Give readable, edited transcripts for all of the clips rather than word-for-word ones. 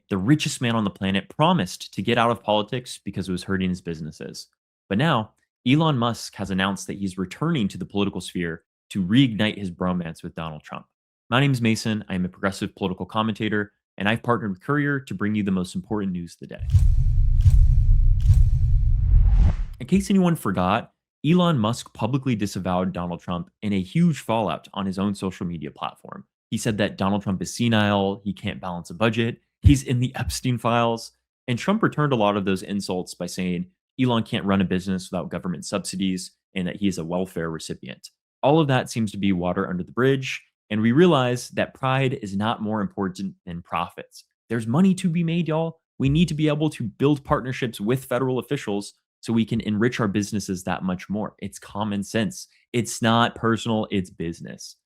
the richest man on the planet, promised to get out of politics because it was hurting his businesses. But now, Elon Musk has announced that he's returning to the political sphere to reignite his bromance with Donald Trump. My name is Mason. I am a progressive political commentator, and I've partnered with Courier to bring you the most important news of the day. In case anyone forgot, Elon Musk publicly disavowed Donald Trump in a huge fallout on his own social media platform. He said that Donald Trump is senile, he can't balance a budget, he's in the Epstein files. And Trump returned a lot of those insults by saying Elon can't run a business without government subsidies and that he is a welfare recipient. All of that seems to be water under the bridge. And we realize that pride is not more important than profits. There's money to be made, y'all. We need to be able to build partnerships with federal officials so we can enrich our businesses that much more. It's common sense. It's not personal, it's business.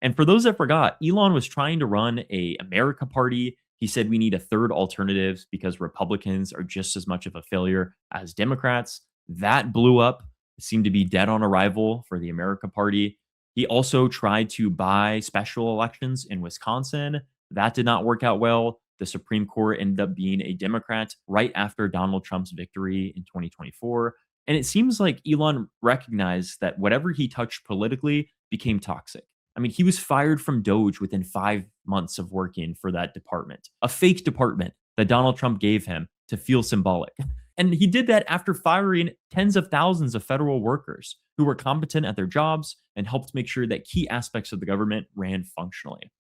And for those that forgot, Elon was trying to run a America party. He said we need a third alternative because Republicans are just as much of a failure as Democrats. That blew up. It seemed to be dead on arrival for the America party. He also tried to buy special elections in Wisconsin. That did not work out well. The Supreme Court ended up being a Democrat right after Donald Trump's victory in 2024. And it seems like Elon recognized that whatever he touched politically became toxic. I mean, he was fired from Doge within 5 months of working for that department, a fake department that Donald Trump gave him to feel symbolic. And he did that after firing tens of thousands of federal workers who were competent at their jobs and helped make sure that key aspects of the government ran functionally.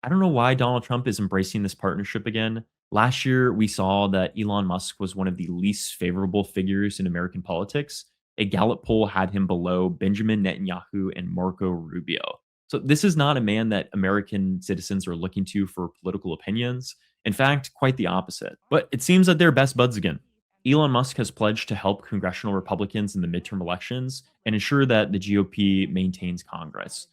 I don't know why Donald Trump is embracing this partnership again. Last year, we saw that Elon Musk was one of the least favorable figures in American politics. A Gallup poll had him below Benjamin Netanyahu and Marco Rubio. So, this is not a man that American citizens are looking to for political opinions. In fact, quite the opposite. But it seems that they're best buds again. Elon Musk has pledged to help congressional Republicans in the midterm elections and ensure that the GOP maintains Congress.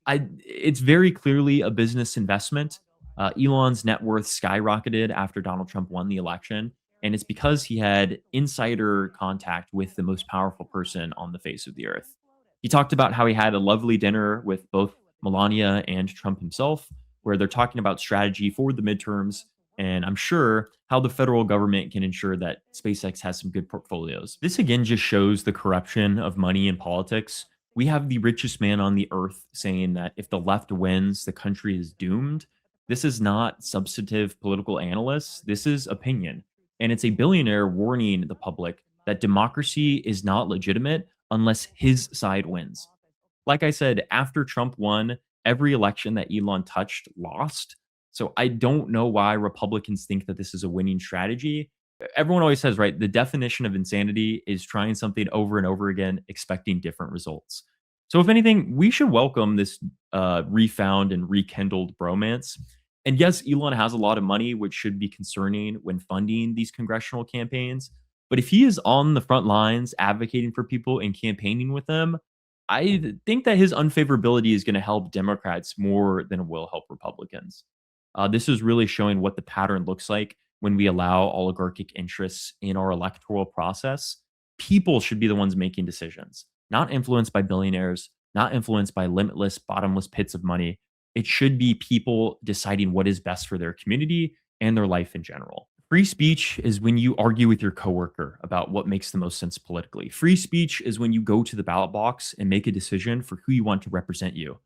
It's very clearly a business investment. Elon's net worth skyrocketed after Donald Trump won the election, and it's because he had insider contact with the most powerful person on the face of the earth. He talked about how he had a lovely dinner with both Melania and Trump himself, where they're talking about strategy for the midterms, and I'm sure how the federal government can ensure that SpaceX has some good portfolios. This again just shows the corruption of money in politics. We have the richest man on the earth saying that if the left wins, the country is doomed. This is not substantive political analysts. This is opinion. And it's a billionaire warning the public that democracy is not legitimate unless his side wins. Like I said, after Trump won, every election that Elon touched lost. So I don't know why Republicans think that this is a winning strategy. Everyone always says, right, the definition of insanity is trying something over and over again, expecting different results. So, if anything, we should welcome this refound and rekindled bromance. And yes, Elon has a lot of money, which should be concerning when funding these congressional campaigns. But if he is on the front lines advocating for people and campaigning with them, I think that his unfavorability is going to help Democrats more than it will help Republicans. This is really showing what the pattern looks like when we allow oligarchic interests in our electoral process. People should be the ones making decisions, not influenced by billionaires, not influenced by limitless, bottomless pits of money. It should be people deciding what is best for their community and their life in general. Free speech is when you argue with your coworker about what makes the most sense politically. Free speech is when you go to the ballot box and make a decision for who you want to represent you.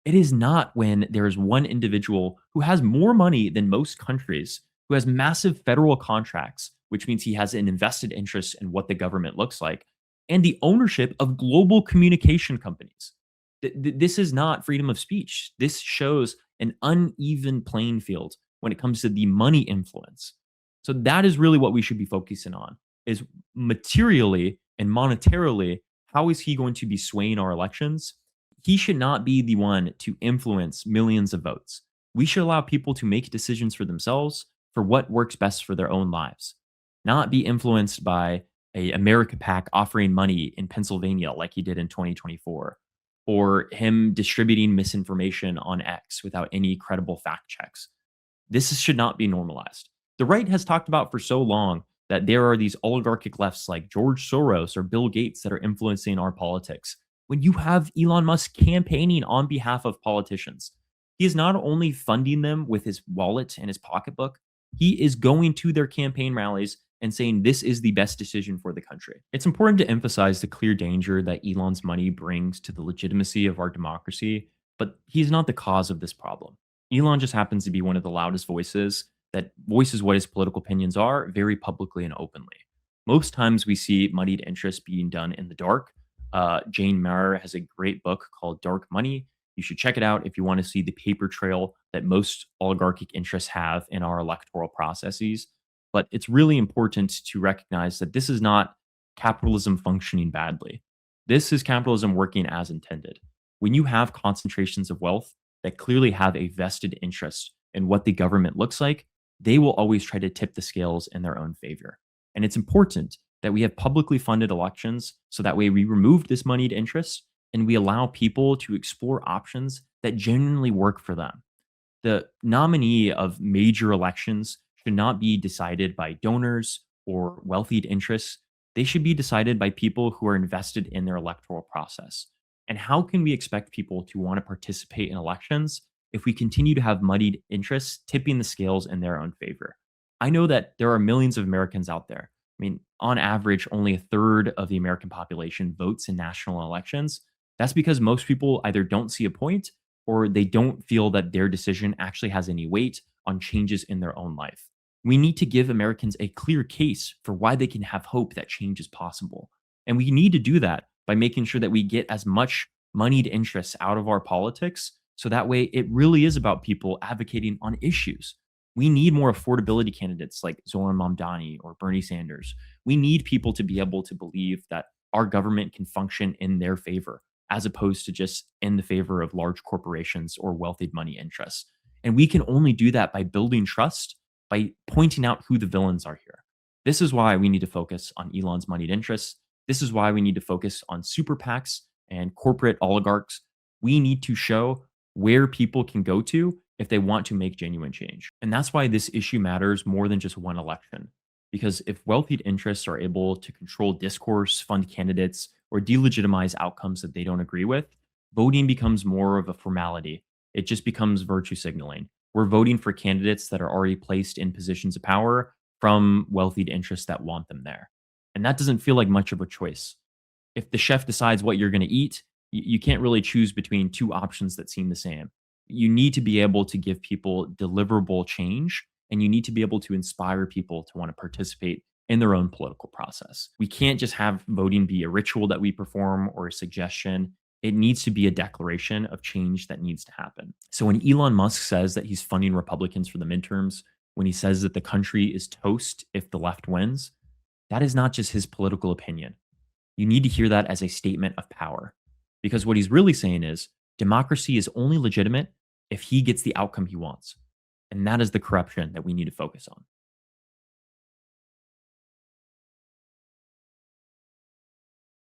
It is not when there is one individual who has more money than most countries, who has massive federal contracts, which means he has an invested interest in what the government looks like, and the ownership of global communication companies. This is not freedom of speech. This shows an uneven playing field when it comes to the money influence. So that is really what we should be focusing on, is materially and monetarily, how is he going to be swaying our elections? He should not be the one to influence millions of votes. We should allow people to make decisions for themselves for what works best for their own lives, not be influenced by a America PAC offering money in Pennsylvania like he did in 2024, or him distributing misinformation on X without any credible fact checks. Should not be normalized. The right has talked about for so long that there are these oligarchic lefts like George Soros or Bill Gates that are influencing our politics. When you have Elon Musk campaigning on behalf of politicians, he is not only funding them with his wallet and his pocketbook, He is going to their campaign rallies and saying this is the best decision for the country. It's important to emphasize the clear danger that Elon's money brings to the legitimacy of our democracy, but he's not the cause of this problem. Elon just happens to be one of the loudest voices that voices what his political opinions are very publicly and openly. Most times we see moneyed interests being done in the dark. Jane Mayer has a great book called Dark Money. You should check it out if you want to see the paper trail that most oligarchic interests have in our electoral processes. But it's really important to recognize that this is not capitalism functioning badly. This is capitalism working as intended. When you have concentrations of wealth that clearly have a vested interest in what the government looks like, they will always try to tip the scales in their own favor. And it's important that we have publicly funded elections so that way we remove this moneyed interest and we allow people to explore options that genuinely work for them. The nominee of major elections should not be decided by donors or wealthy interests. They should be decided by people who are invested in their electoral process. And how can we expect people to want to participate in elections if we continue to have muddied interests tipping the scales in their own favor? I know that there are millions of Americans out there. I mean, on average, only a third of the American population votes in national elections. That's because most people either don't see a point or they don't feel that their decision actually has any weight on changes in their own life. We need to give Americans a clear case for why they can have hope that change is possible. And we need to do that by making sure that we get as much moneyed interests out of our politics. So that way it really is about people advocating on issues. We need more affordability candidates like Zoran Mamdani or Bernie Sanders. We need people to be able to believe that our government can function in their favor as opposed to just in the favor of large corporations or wealthy money interests. And we can only do that by building trust, by pointing out who the villains are here. This is why we need to focus on Elon's moneyed interests. This is why we need to focus on super PACs and corporate oligarchs. We need to show where people can go to if they want to make genuine change. And that's why this issue matters more than just one election. Because if wealthy interests are able to control discourse, fund candidates, or delegitimize outcomes that they don't agree with, voting becomes more of a formality. It just becomes virtue signaling. We're voting for candidates that are already placed in positions of power from wealthy interests that want them there. And that doesn't feel like much of a choice. If the chef decides what you're going to eat, you can't really choose between two options that seem the same. You need to be able to give people deliverable change, and you need to be able to inspire people to want to participate in their own political process. We can't just have voting be a ritual that we perform or a suggestion. It needs to be a declaration of change that needs to happen. So when Elon Musk says that he's funding Republicans for the midterms, when he says that the country is toast if the left wins, that is not just his political opinion. You need to hear that as a statement of power. Because what he's really saying is democracy is only legitimate if he gets the outcome he wants. And that is the corruption that we need to focus on.